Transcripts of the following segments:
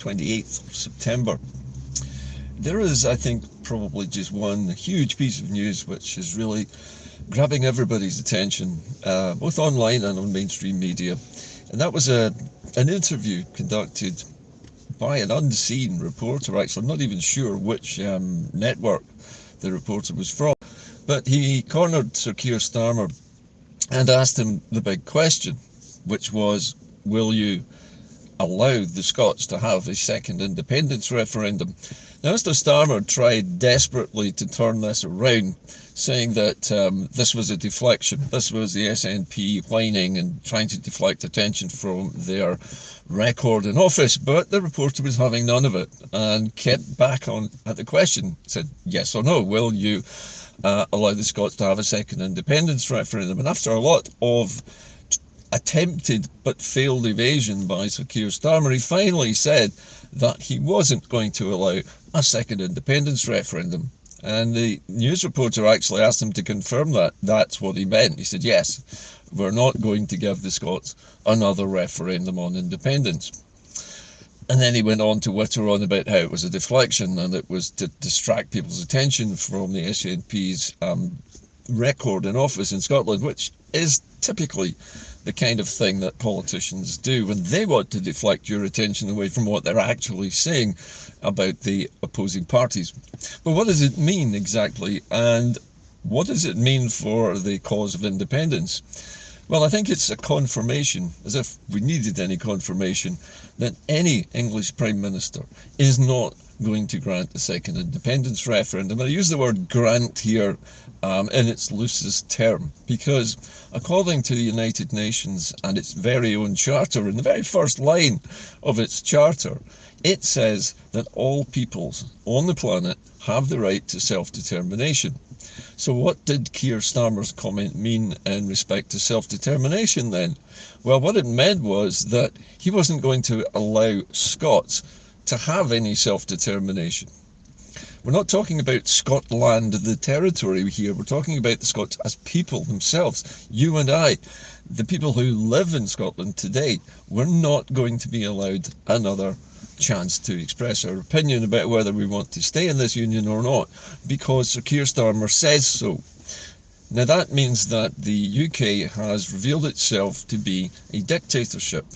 28th of September. There is, I think, probably just one huge piece of news which is really grabbing everybody's attention, both online and on mainstream media. And that was an interview conducted by an unseen reporter. Actually, I'm not even sure which network the reporter was from. But he cornered Sir Keir Starmer and asked him the big question, which was, will you allow the Scots to have a second independence referendum? Now, Mr Starmer tried desperately to turn this around, saying that this was a deflection. This was the SNP whining and trying to deflect attention from their record in office, but the reporter was having none of it and kept back on at the question, said yes or no, will you allow the Scots to have a second independence referendum? And after a lot of attempted but failed evasion by Sir Keir Starmer, he finally said that he wasn't going to allow a second independence referendum. And the news reporter actually asked him to confirm that that's what he meant. He said, yes, we're not going to give the Scots another referendum on independence. And then he went on to witter on about how it was a deflection and it was to distract people's attention from the SNP's record in office in Scotland, which is typically the kind of thing that politicians do when they want to deflect your attention away from what they're actually saying about the opposing parties. But what does it mean exactly, and what does it mean for the cause of independence? Well, I think it's a confirmation, as if we needed any confirmation, that any English Prime Minister is not going to grant a second independence referendum. I use the word grant here in its loosest term, because according to the United Nations and its very own charter, in the very first line of its charter, it says that all peoples on the planet have the right to self-determination. So what did Keir Starmer's comment mean in respect to self-determination then? Well, what it meant was that he wasn't going to allow Scots to have any self-determination. We're not talking about Scotland, the territory here. We're talking about the Scots as people themselves. You and I, the people who live in Scotland today, we're not going to be allowed another chance to express our opinion about whether we want to stay in this union or not, because Sir Keir Starmer says so. Now that means that the UK has revealed itself to be a dictatorship,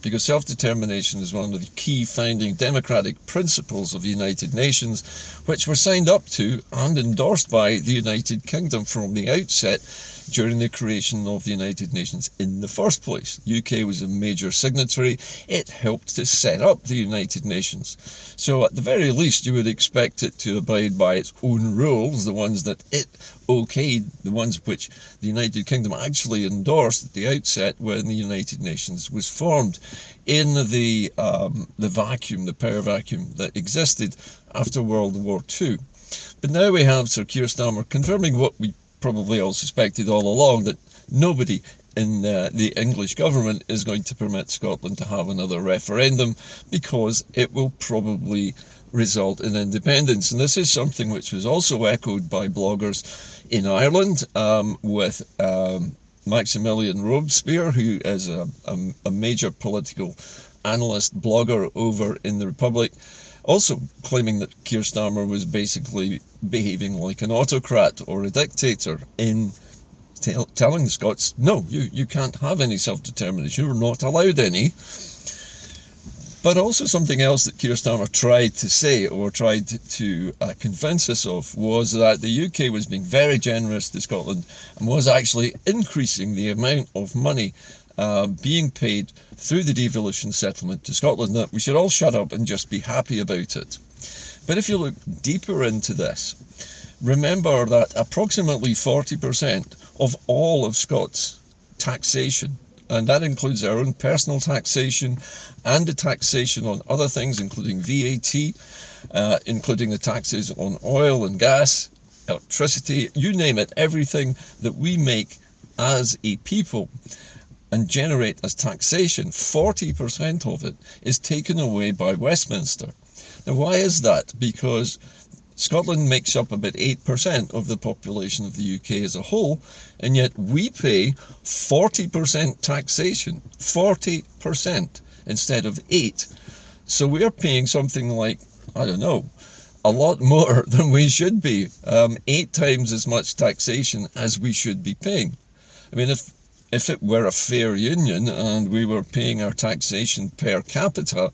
because self-determination is one of the key founding democratic principles of the United Nations, which were signed up to and endorsed by the United Kingdom from the outset during the creation of the United Nations in the first place. The UK was a major signatory. It helped to set up the United Nations. So at the very least, you would expect it to abide by its own rules, the ones that it okayed, the ones which the United Kingdom actually endorsed at the outset when the United Nations was formed, in the vacuum, the power vacuum that existed after World War II. But now we have Sir Keir Starmer confirming what we probably all suspected all along, that nobody in the English government is going to permit Scotland to have another referendum, because it will probably result in independence. And this is something which was also echoed by bloggers in Ireland, with Maximilian Robespierre, who is a major political analyst blogger over in the Republic, also claiming that Keir Starmer was basically behaving like an autocrat or a dictator in telling the Scots, no, you can't have any self-determination, you're not allowed any. But also something else that Keir Starmer tried to say, or tried to convince us of, was that the UK was being very generous to Scotland and was actually increasing the amount of money being paid through the devolution settlement to Scotland, that we should all shut up and just be happy about it. But if you look deeper into this, remember that approximately 40% of all of Scots' taxation, and that includes our own personal taxation and the taxation on other things, including VAT, including the taxes on oil and gas, electricity, you name it, everything that we make as a people and generate as taxation, 40% of it is taken away by Westminster. Now, why is that? Because Scotland makes up about 8% of the population of the UK as a whole, and yet we pay 40% taxation, 40% instead of 8%. So we're paying something like, I don't know, a lot more than we should be. 8 times as much taxation as we should be paying. I mean, if it were a fair union and we were paying our taxation per capita,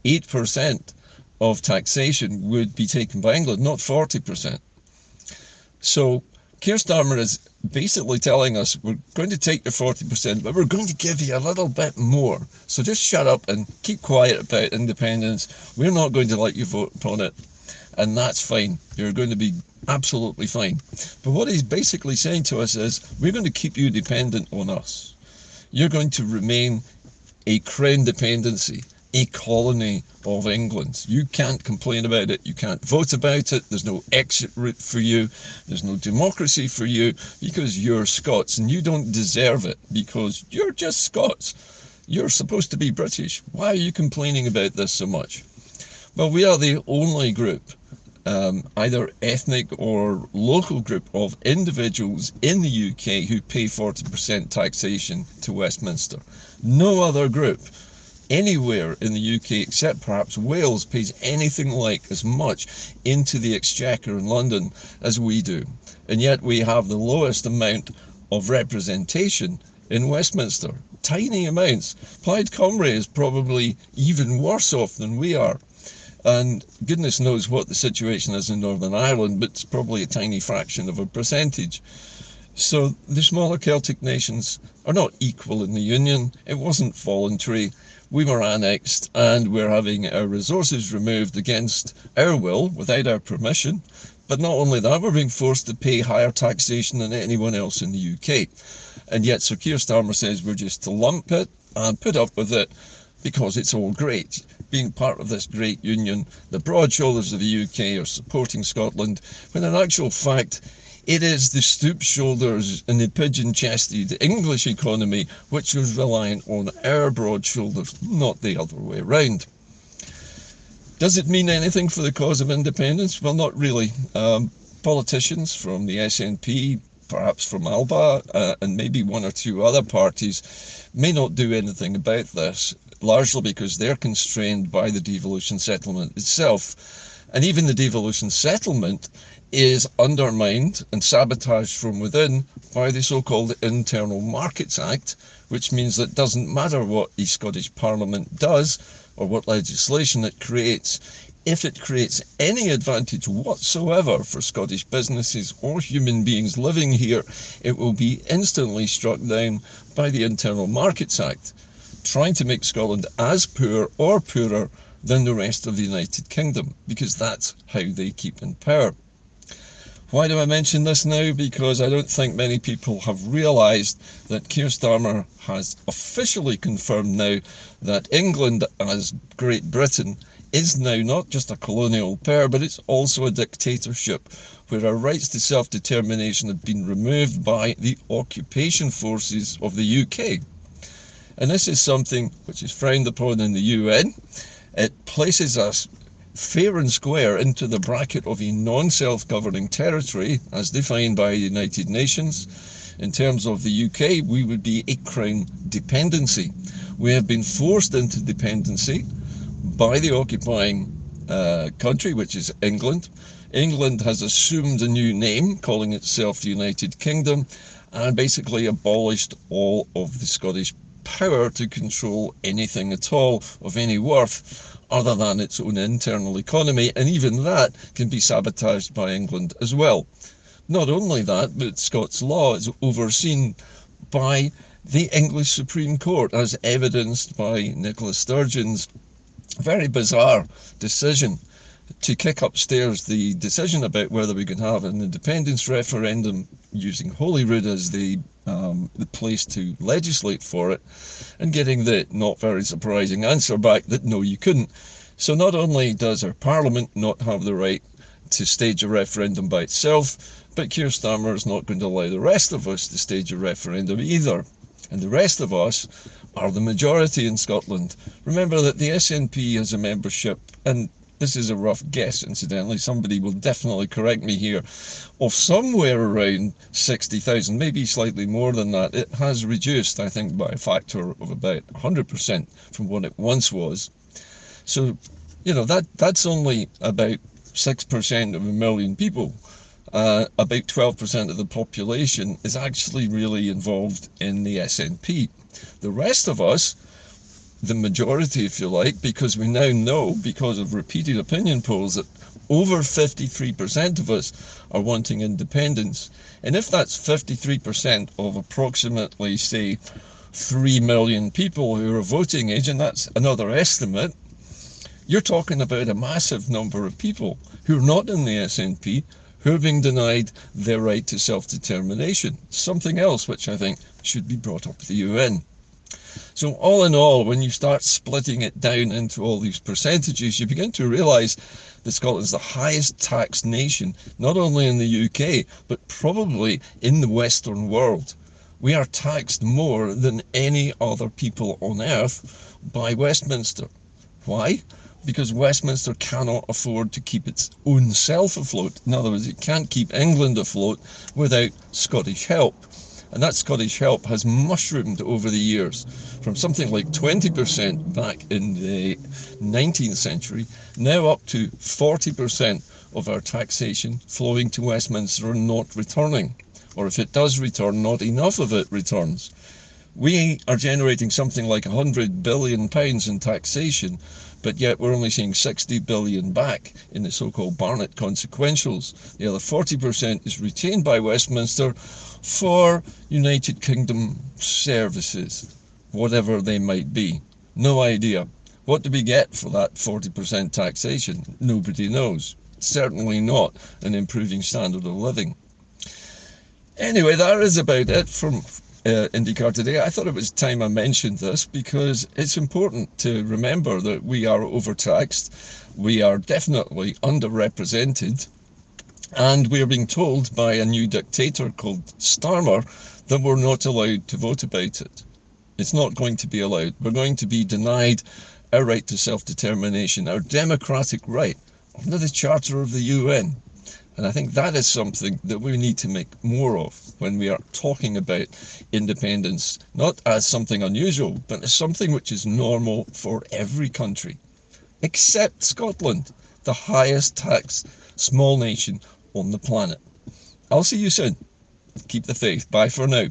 8% of taxation would be taken by England, not 40%. So Keir Starmer is basically telling us we're going to take your 40%, but we're going to give you a little bit more. So just shut up and keep quiet about independence. We're not going to let you vote upon it. And that's fine. You're going to be absolutely fine. But what he's basically saying to us is, we're going to keep you dependent on us. You're going to remain a crown dependency, a colony of England. You can't complain about it. You can't vote about it. There's no exit route for you. There's no democracy for you because you're Scots and you don't deserve it because you're just Scots. You're supposed to be British. Why are you complaining about this so much? Well, we are the only group, either ethnic or local group of individuals in the UK who pay 40% taxation to Westminster. No other group anywhere in the UK except perhaps Wales pays anything like as much into the Exchequer in London as we do. And yet we have the lowest amount of representation in Westminster. Tiny amounts. Plaid Cymru is probably even worse off than we are. And goodness knows what the situation is in Northern Ireland, but it's probably a tiny fraction of a percentage. So the smaller Celtic nations are not equal in the Union. It wasn't voluntary. We were annexed and we're having our resources removed against our will, without our permission. But not only that, we're being forced to pay higher taxation than anyone else in the UK. And yet Sir Keir Starmer says we're just to lump it and put up with it because it's all great. Being part of this great union, the broad shoulders of the UK are supporting Scotland, when in actual fact it is the stoop shoulders and the pigeon-chested English economy which is reliant on our broad shoulders, not the other way around. Does it mean anything for the cause of independence? Well, not really. Politicians from the SNP, perhaps from Alba, and maybe one or two other parties may not do anything about this, largely because they're constrained by the devolution settlement itself. And even the devolution settlement is undermined and sabotaged from within by the so-called Internal Markets Act, which means that it doesn't matter what the Scottish Parliament does or what legislation it creates. If it creates any advantage whatsoever for Scottish businesses or human beings living here, it will be instantly struck down by the Internal Markets Act, trying to make Scotland as poor or poorer than the rest of the United Kingdom, because that's how they keep in power. Why do I mention this now? Because I don't think many people have realised that Keir Starmer has officially confirmed now that England, as Great Britain, is now not just a colonial power, but it's also a dictatorship, where our rights to self-determination have been removed by the occupation forces of the UK. And this is something which is frowned upon in the UN. It places us fair and square into the bracket of a non-self-governing territory as defined by the United Nations. In terms of the UK, we would be a crown dependency. We have been forced into dependency by the occupying country, which is England. England has assumed a new name, calling itself the United Kingdom, and basically abolished all of the Scottish power to control anything at all of any worth other than its own internal economy, and even that can be sabotaged by England as well. Not only that, but Scots law is overseen by the English Supreme Court, as evidenced by Nicola Sturgeon's very bizarre decision to kick upstairs the decision about whether we can have an independence referendum, using Holyrood as the place to legislate for it, and getting the not very surprising answer back that no, you couldn't. So not only does our Parliament not have the right to stage a referendum by itself, but Keir Starmer is not going to allow the rest of us to stage a referendum either. And the rest of us are the majority in Scotland. Remember that the SNP has a membership, and this is a rough guess, incidentally, somebody will definitely correct me here, of somewhere around 60,000, maybe slightly more than that. It has reduced, I think, by a factor of about 100% from what it once was. So, you know, that's only about 6% of a million people. About 12% of the population is actually really involved in the SNP. The rest of us, the majority, if you like, because we now know, because of repeated opinion polls, that over 53% of us are wanting independence. And if that's 53% of approximately, say, 3 million people who are voting age, and that's another estimate, you're talking about a massive number of people who are not in the SNP who are being denied their right to self-determination. Something else which I think should be brought up to the UN. So all in all, when you start splitting it down into all these percentages, you begin to realise that Scotland's the highest taxed nation, not only in the UK, but probably in the Western world. We are taxed more than any other people on earth by Westminster. Why? Because Westminster cannot afford to keep its own self afloat. In other words, it can't keep England afloat without Scottish help. And that Scottish help has mushroomed over the years from something like 20% back in the 19th century, now up to 40% of our taxation flowing to Westminster and not returning. Or if it does return, not enough of it returns. We are generating something like £100 billion in taxation, but yet we're only seeing 60 billion back in the so-called Barnett consequentials. The other 40% is retained by Westminster for United Kingdom services, whatever they might be. No idea. What do we get for that 40% taxation? Nobody knows. Certainly not an improving standard of living. Anyway, that is about it from Inde-Car today. I thought it was time I mentioned this because it's important to remember that we are overtaxed, we are definitely underrepresented, and we are being told by a new dictator called Starmer that we're not allowed to vote about it. It's not going to be allowed. We're going to be denied our right to self-determination, our democratic right under the Charter of the UN. And I think that is something that we need to make more of when we are talking about independence, not as something unusual, but as something which is normal for every country, except Scotland, the highest taxed small nation on the planet. I'll see you soon. Keep the faith. Bye for now.